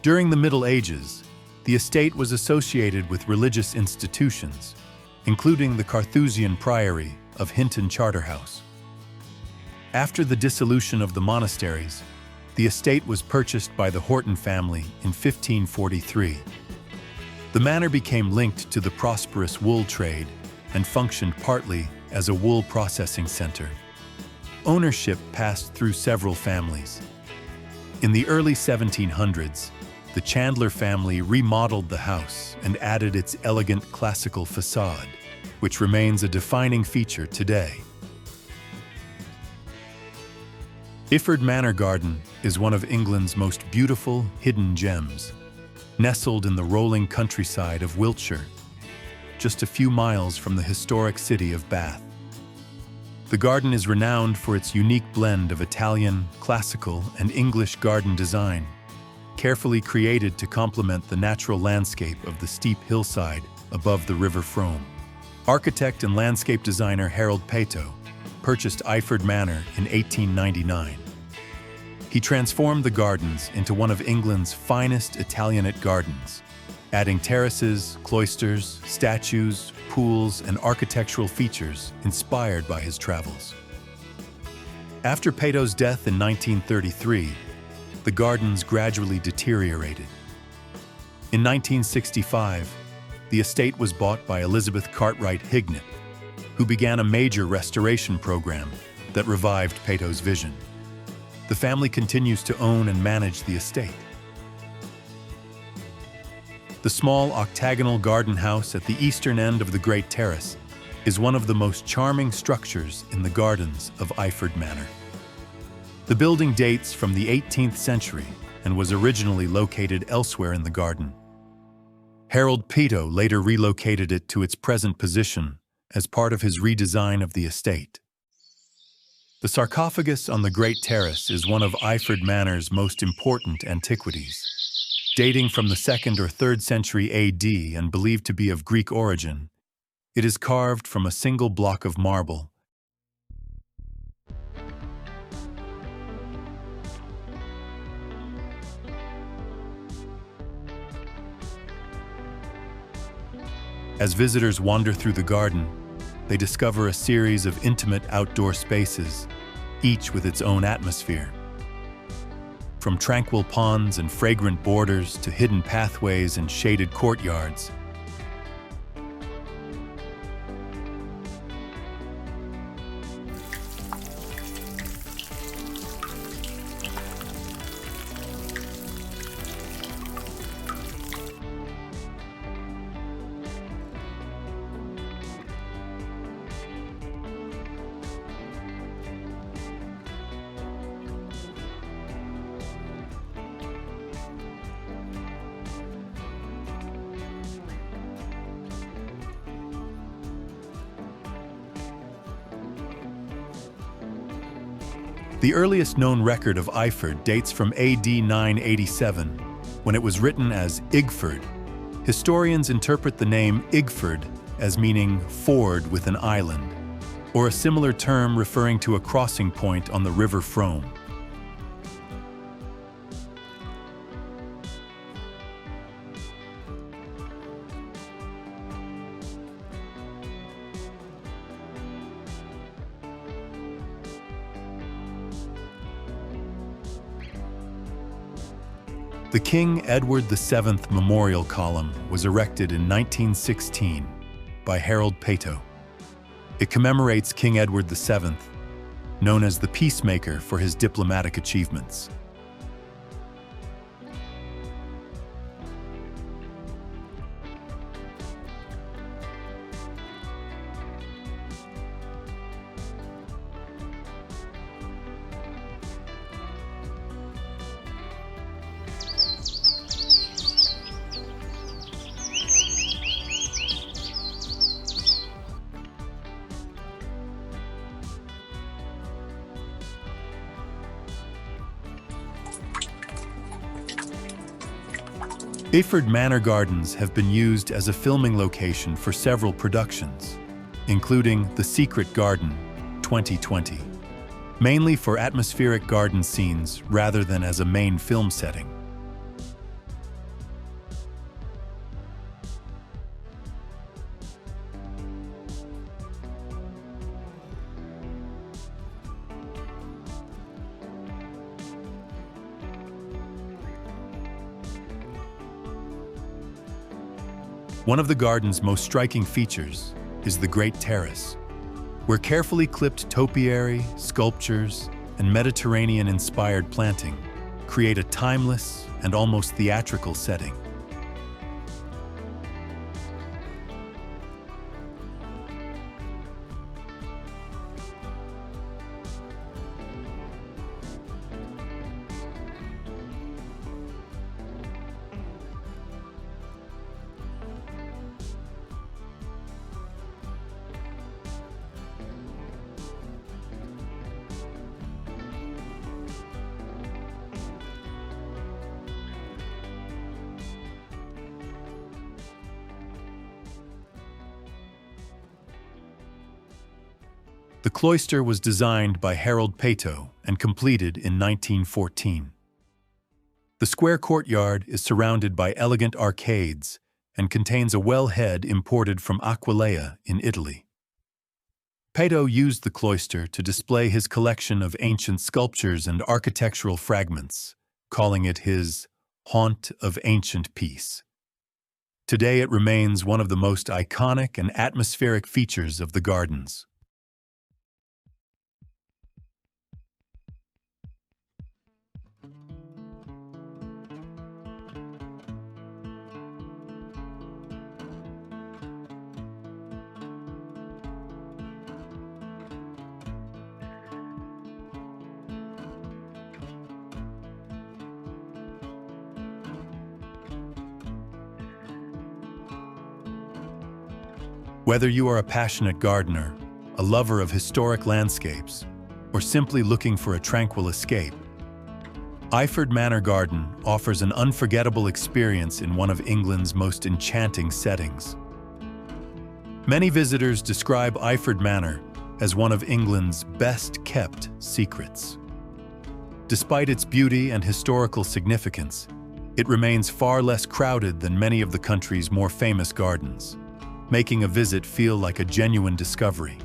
During the Middle Ages, the estate was associated with religious institutions, including the Carthusian Priory of Hinton Charterhouse. After the dissolution of the monasteries, the estate was purchased by the Horton family in 1543. The manor became linked to the prosperous wool trade and functioned partly as a wool processing center. Ownership passed through several families. In the early 1700s, the Chandler family remodeled the house and added its elegant classical facade, which remains a defining feature today. Iford Manor Garden is one of England's most beautiful hidden gems, nestled in the rolling countryside of Wiltshire, just a few miles from the historic city of Bath. The garden is renowned for its unique blend of Italian, classical, and English garden design, carefully created to complement the natural landscape of the steep hillside above the River Frome. Architect and landscape designer Harold Peto purchased Iford Manor in 1899. He transformed the gardens into one of England's finest Italianate gardens, adding terraces, cloisters, statues, pools, and architectural features inspired by his travels. After Peto's death in 1933, the gardens gradually deteriorated. In 1965, the estate was bought by Elizabeth Cartwright Hignett, who began a major restoration program that revived Peto's vision. The family continues to own and manage the estate. The small octagonal garden house at the eastern end of the Great Terrace is one of the most charming structures in the gardens of Iford Manor. The building dates from the 18th century and was originally located elsewhere in the garden. Harold Peto later relocated it to its present position as part of his redesign of the estate. The sarcophagus on the Great Terrace is one of Iford Manor's most important antiquities. Dating from the 2nd or 3rd century AD and believed to be of Greek origin, it is carved from a single block of marble. As visitors wander through the garden, they discover a series of intimate outdoor spaces, each with its own atmosphere. From tranquil ponds and fragrant borders to hidden pathways and shaded courtyards, the earliest known record of Iford dates from AD 987, when it was written as Igford. Historians interpret the name Igford as meaning ford with an island, or a similar term referring to a crossing point on the River Frome. The King Edward VII Memorial Column was erected in 1916 by Harold Peto. It commemorates King Edward VII, known as the Peacemaker for his diplomatic achievements. Iford Manor Gardens have been used as a filming location for several productions, including The Secret Garden, 2020, mainly for atmospheric garden scenes rather than as a main film setting. One of the garden's most striking features is the Great Terrace, where carefully clipped topiary, sculptures, and Mediterranean-inspired planting create a timeless and almost theatrical setting. The cloister was designed by Harold Peto and completed in 1914. The square courtyard is surrounded by elegant arcades and contains a wellhead imported from Aquileia in Italy. Peto used the cloister to display his collection of ancient sculptures and architectural fragments, calling it his haunt of ancient peace. Today it remains one of the most iconic and atmospheric features of the gardens. Whether you are a passionate gardener, a lover of historic landscapes, or simply looking for a tranquil escape, Iford Manor Garden offers an unforgettable experience in one of England's most enchanting settings. Many visitors describe Iford Manor as one of England's best-kept secrets. Despite its beauty and historical significance, it remains far less crowded than many of the country's more famous gardens, making a visit feel like a genuine discovery.